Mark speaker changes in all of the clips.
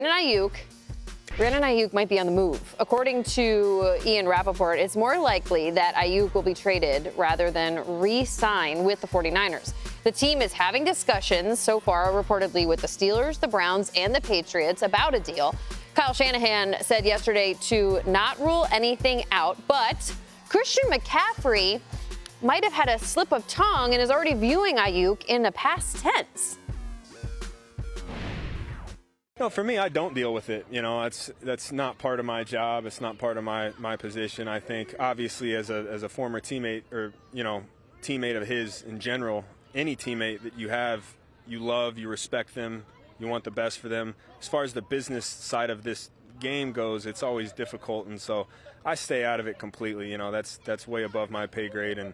Speaker 1: Brandon Aiyuk might be on the move. According to Ian Rappaport, it's more likely that Aiyuk will be traded rather than re-sign with the 49ers. The team is having discussions so far, reportedly with the Steelers, the Browns, and the Patriots about a deal. Kyle Shanahan said yesterday to not rule anything out, but Christian McCaffrey might have had a slip of tongue and is already viewing Aiyuk in the past tense.
Speaker 2: No, for me, I don't deal with it. That's not part of my job. It's not part of my position. I think, obviously, as a former teammate or, teammate of his in general, any teammate that you have, you love, you respect them, you want the best for them. As far as the business side of this game goes, it's always difficult, and so I stay out of it completely. That's way above my pay grade, and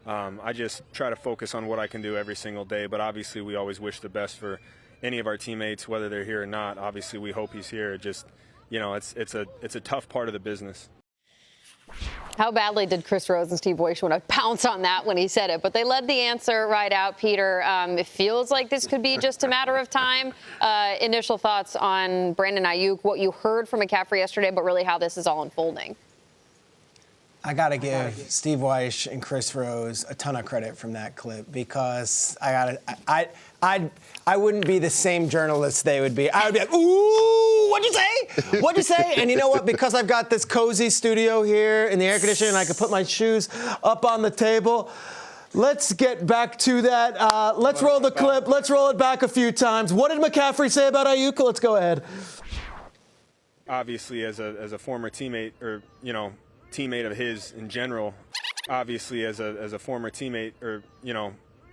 Speaker 2: I just try to focus on what I can do every single day. But obviously, we always wish the best for any of our teammates, whether they're here or not. Obviously, we hope he's here. Just, it's a tough part of the business.
Speaker 1: How badly did Chris Rose and Steve Weish want to pounce on that when he said it? But they led the answer right out, Peter. It feels like this could be just a matter of time. Initial thoughts on Brandon Aiyuk, what you heard from McCaffrey yesterday, but really how this is all unfolding.
Speaker 3: I got to give Steve Weish and Chris Rose a ton of credit from that clip because I wouldn't be the same journalist they would be. I would be like, ooh, what'd you say? What'd you say? And you know what? Because I've got this cozy studio here in the air conditioning and I can put my shoes up on the table. Let's get back to that. Let's roll the clip. Let's roll it back a few times. What did McCaffrey say about Aiyuk? Let's go ahead.
Speaker 2: Obviously, as a former teammate or, teammate of his in general, obviously as a former teammate or,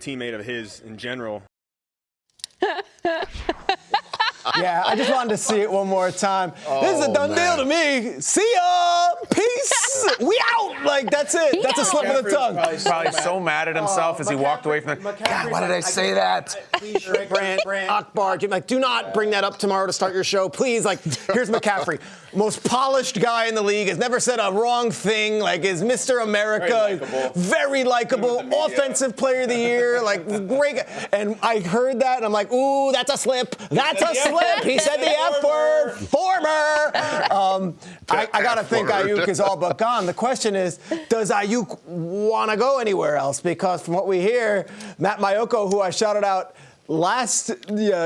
Speaker 2: teammate of his in general.
Speaker 3: Yeah, I just wanted to see it one more time. This is a done deal to me. See ya. Peace. We out. Like, that's it. That's a slip of the tongue.
Speaker 4: Probably so mad at himself as he walked away from the. God, why did I say that?
Speaker 3: Brand Akbar, like, do not bring that up tomorrow to start your show. Please, like, here's McCaffrey. Most polished guy in the league, has never said a wrong thing, like, is Mr. America. Very likable. Offensive player of the year. Like, great. And I heard that, and I'm like, ooh, that's a slip. That's a slip. He said the F word. Former. I got to think Aiyuk is all but gone. The question is, does Aiyuk want to go anywhere else? Because from what we hear, Matt Mayoko, who I shouted out last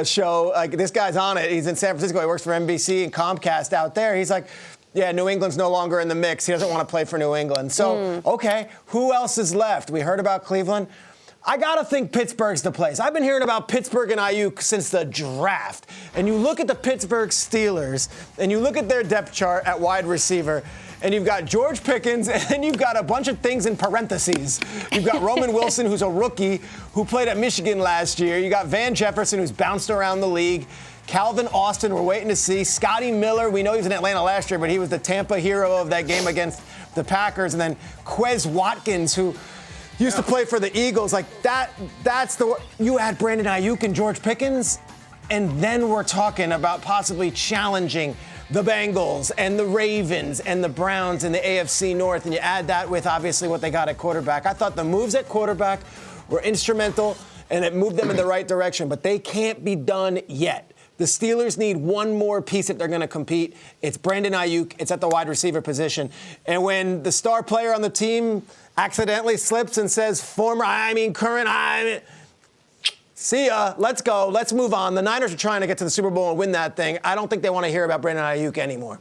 Speaker 3: show, like, this guy's on it. He's in San Francisco. He works for NBC and Comcast out there. He's like, yeah, New England's no longer in the mix. He doesn't want to play for New England. So, okay, who else is left? We heard about Cleveland. I got to think Pittsburgh's the place. I've been hearing about Pittsburgh and Aiyuk since the draft. And you look at the Pittsburgh Steelers, and you look at their depth chart at wide receiver, and you've got George Pickens, and then you've got a bunch of things in parentheses. You've got Roman Wilson, who's a rookie, who played at Michigan last year. You got Van Jefferson, who's bounced around the league. Calvin Austin, we're waiting to see. Scotty Miller, we know he was in Atlanta last year, but he was the Tampa hero of that game against the Packers. And then Quez Watkins, who used to play for the Eagles. Like, that's you add Brandon Aiyuk and George Pickens, and then we're talking about possibly challenging the Bengals and the Ravens and the Browns in the AFC North, and you add that with, obviously, what they got at quarterback. I thought the moves at quarterback were instrumental, and it moved them in the right direction, but they can't be done yet. The Steelers need one more piece if they're going to compete. It's Brandon Aiyuk. It's at the wide receiver position. And when the star player on the team accidentally slips and says current, see ya, let's go, let's move on. The Niners are trying to get to the Super Bowl and win that thing. I don't think they want to hear about Brandon Aiyuk anymore.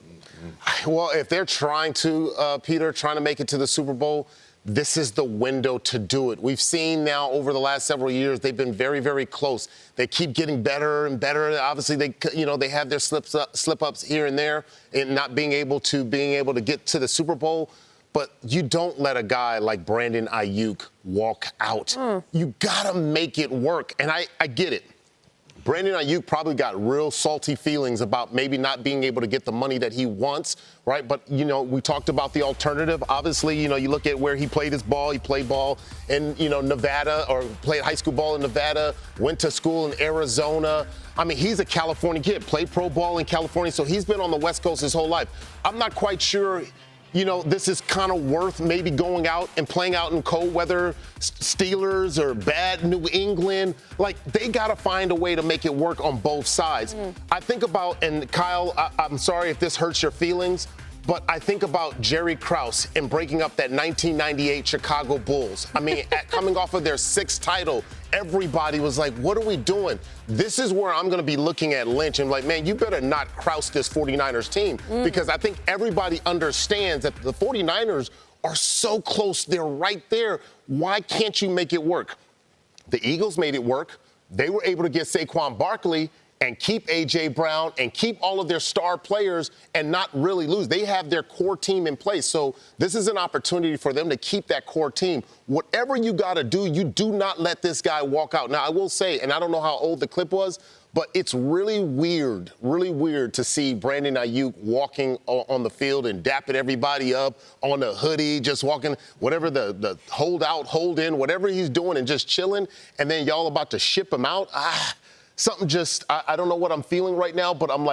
Speaker 5: Well, if they're trying to, Peter, trying to make it to the Super Bowl, this is the window to do it. We've seen now over the last several years, they've been very, very close. They keep getting better and better. Obviously, they have their slip-ups here and there and not being able to get to the Super Bowl. But you don't let a guy like Brandon Aiyuk walk out. You got to make it work. And I get it. Brandon Aiyuk probably got real salty feelings about maybe not being able to get the money that he wants, right? But, we talked about the alternative. Obviously, you look at where he played his ball. He played ball in, Nevada, or played high school ball in Nevada, went to school in Arizona. I mean, he's a California kid, played pro ball in California, so he's been on the West Coast his whole life. I'm not quite sure this is kind of worth maybe going out and playing out in cold weather Steelers or bad New England. Like, they got to find a way to make it work on both sides. I think about, and Kyle, I'm sorry if this hurts your feelings, but I think about Jerry Krause and breaking up that 1998 Chicago Bulls. I mean, coming off of their 6th title, everybody was like, what are we doing? This is where I'm going to be looking at Lynch and like, man, you better not Krause this 49ers team, because I think everybody understands that the 49ers are so close. They're right there. Why can't you make it work? The Eagles made it work. They were able to get Saquon Barkley and keep A.J. Brown and keep all of their star players and not really lose. They have their core team in place. So this is an opportunity for them to keep that core team. Whatever you got to do, you do not let this guy walk out. Now, I will say, and I don't know how old the clip was, but it's really weird to see Brandon Aiyuk walking on the field and dapping everybody up on a hoodie, just walking, whatever the hold out, hold in, whatever he's doing and just chilling, and then y'all about to ship him out. Something just, I don't know what I'm feeling right now, but I'm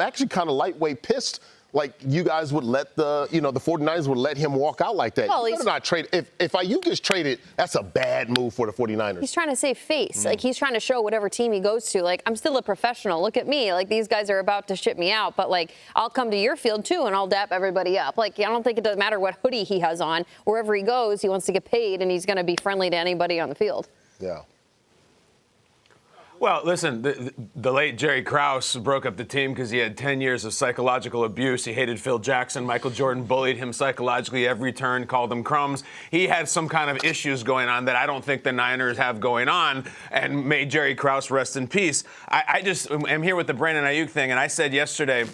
Speaker 5: actually kind of lightweight pissed. Like, you guys would let the 49ers would let him walk out like that.
Speaker 1: Well,
Speaker 5: you better not trade. If Aiyuk is traded, that's a bad move for the 49ers.
Speaker 1: He's trying to save face. Like, he's trying to show whatever team he goes to, like, I'm still a professional. Look at me. Like, these guys are about to ship me out, but, like, I'll come to your field, too, and I'll dap everybody up. Like, I don't think it doesn't matter what hoodie he has on. Wherever he goes, he wants to get paid, and he's going to be friendly to anybody on the field.
Speaker 5: Yeah.
Speaker 4: Well, listen, the late Jerry Krause broke up the team because he had 10 years of psychological abuse. He hated Phil Jackson. Michael Jordan bullied him psychologically every turn, called him crumbs. He had some kind of issues going on that I don't think the Niners have going on, and made Jerry Krause rest in peace. I just am here with the Brandon Aiyuk thing, and I said yesterday,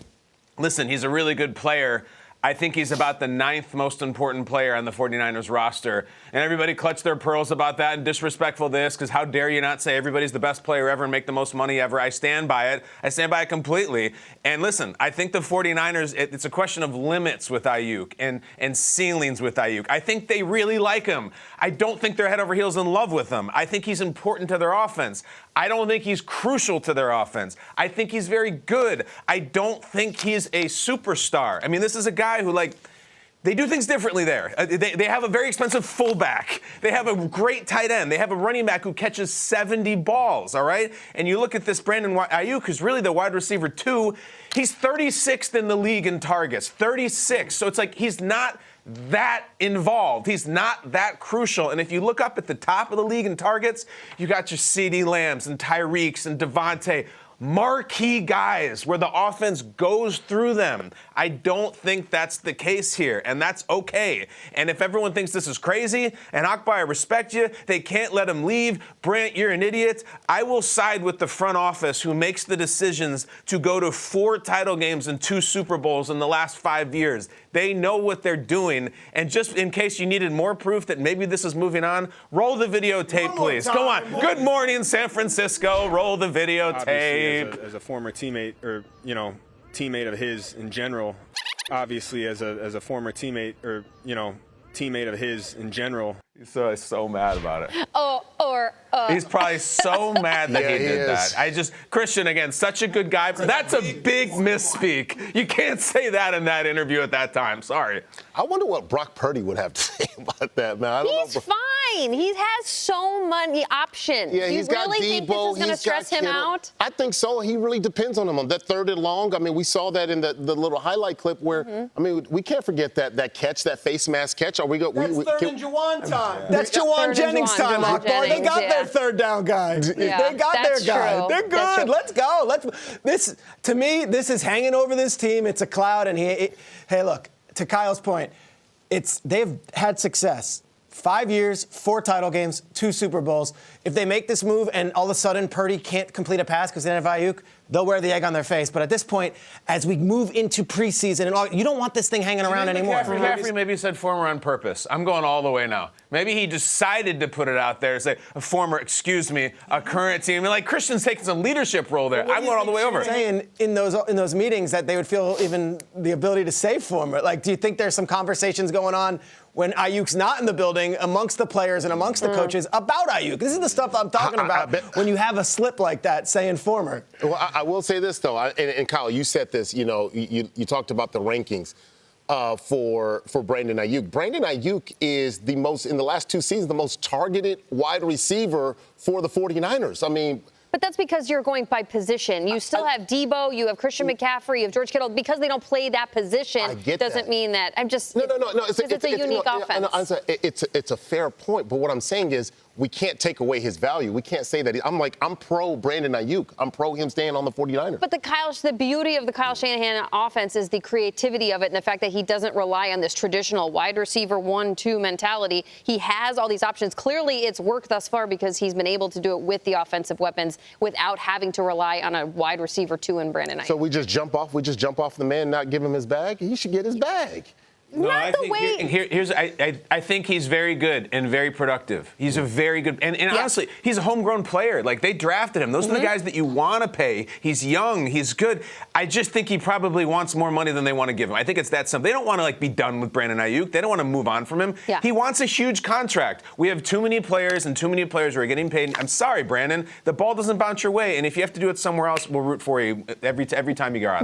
Speaker 4: listen, he's a really good player. I think he's about the 9th most important player on the 49ers roster. And everybody clutched their pearls about that and disrespectful this, because how dare you not say everybody's the best player ever and make the most money ever. I stand by it. I stand by it completely. And listen, I think the 49ers, it's a question of limits with Aiyuk and ceilings with Aiyuk. I think they really like him. I don't think they're head over heels in love with him. I think he's important to their offense. I don't think he's crucial to their offense. I think he's very good. I don't think he's a superstar. I mean, this is a guy who, like, they do things differently there. They have a very expensive fullback. They have a great tight end. They have a running back who catches 70 balls, all right? And you look at this Brandon Aiyuk, who's really the wide receiver 2. He's 36th in the league in targets, 36. So it's like he's not that involved. He's not that crucial. And if you look up at the top of the league in targets, you got your CeeDee Lambs and Tyreeks and Devontae, marquee guys where the offense goes through them. I don't think that's the case here, and that's okay. And if everyone thinks this is crazy, and Akbar, I respect you, they can't let him leave, Brant, you're an idiot, I will side with the front office who makes the decisions to go to 4 title games and 2 Super Bowls in the last 5 years. They know what they're doing. And just in case you needed more proof that maybe this is moving on, roll the videotape, please. Go on. Good morning, San Francisco. Roll the videotape.
Speaker 2: As a former teammate, or teammate of his in general, obviously as a former teammate, or teammate of his in general.
Speaker 4: He's so mad about it.
Speaker 1: He's
Speaker 4: probably so mad that he did that. Christian, again, such a good guy. That's a big misspeak. You can't say that in that interview at that time. Sorry.
Speaker 5: I wonder what Brock Purdy would have to say about that, man.
Speaker 1: He's fine. He has so many options.
Speaker 5: Yeah, he's got Debo.
Speaker 1: Think this is going to stress him out?
Speaker 5: I think so. He really depends on him. On that 3rd and long, I mean, we saw that in the little highlight clip where, I mean, we can't forget that catch, that face mask catch. Are we go?
Speaker 3: That's 3rd and Juwan time. That's
Speaker 1: Third
Speaker 3: Juwan
Speaker 1: and
Speaker 3: Jennings time, Akbar. They got their 3rd down guy.
Speaker 1: Yeah,
Speaker 3: they got their guy.
Speaker 1: True.
Speaker 3: They're good. Let's go. To me, this is hanging over this team. It's a cloud. And hey, look, to Kyle's point, they've had success. 5 years, 4 title games, 2 Super Bowls. If they make this move and all of a sudden Purdy can't complete a pass because they don't have Aiyuk, they'll wear the egg on their face. But at this point, as we move into preseason and all, you don't want this thing hanging around anymore.
Speaker 4: McCaffrey maybe said former on purpose. I'm going all the way now. Maybe he decided to put it out there, say a current team. Like Christian's taking some leadership role there. I'm going all the way over.
Speaker 3: Saying in those meetings that they would feel even the ability to say former. Like, do you think there's some conversations going on when Aiyuk's not in the building amongst the players and amongst the coaches about Aiyuk? This is the stuff I'm talking about when you have a slip like that saying former.
Speaker 5: Well, I will say this, though, and Kyle, you said this, you talked about the rankings. for Brandon Aiyuk. Brandon Aiyuk is the most, in the last 2 seasons, the most targeted wide receiver for the 49ers. I mean,
Speaker 1: but that's because you're going by position. You still have Debo, you have Christian McCaffrey, you have George Kittle. Because they don't play that position doesn't mean that. I'm just
Speaker 5: no.
Speaker 1: It's a unique offense.
Speaker 5: It's a fair point, but what I'm saying is we can't take away his value. We can't say that. I'm pro Brandon Aiyuk. I'm pro him staying on the 49ers.
Speaker 1: But the beauty of the Kyle Shanahan offense is the creativity of it and the fact that he doesn't rely on this traditional wide receiver 1-2 mentality. He has all these options. Clearly, it's worked thus far because he's been able to do it with the offensive weapons without having to rely on a wide receiver 2 in Brandon Aiyuk.
Speaker 5: So we just jump off the man, not give him his bag? He should get his bag.
Speaker 4: No,
Speaker 1: I
Speaker 4: think he's very good and very productive. He's a very good, and honestly, he's a homegrown player. Like, they drafted him. Those are the guys that you want to pay. He's young. He's good. I just think he probably wants more money than they want to give him. I think it's that simple. They don't want to, be done with Brandon Aiyuk. They don't want to move on from him.
Speaker 1: Yeah.
Speaker 4: He wants a huge contract. We have too many players and too many players who are getting paid. I'm sorry, Brandon. The ball doesn't bounce your way, and if you have to do it somewhere else, we'll root for you every time you go out.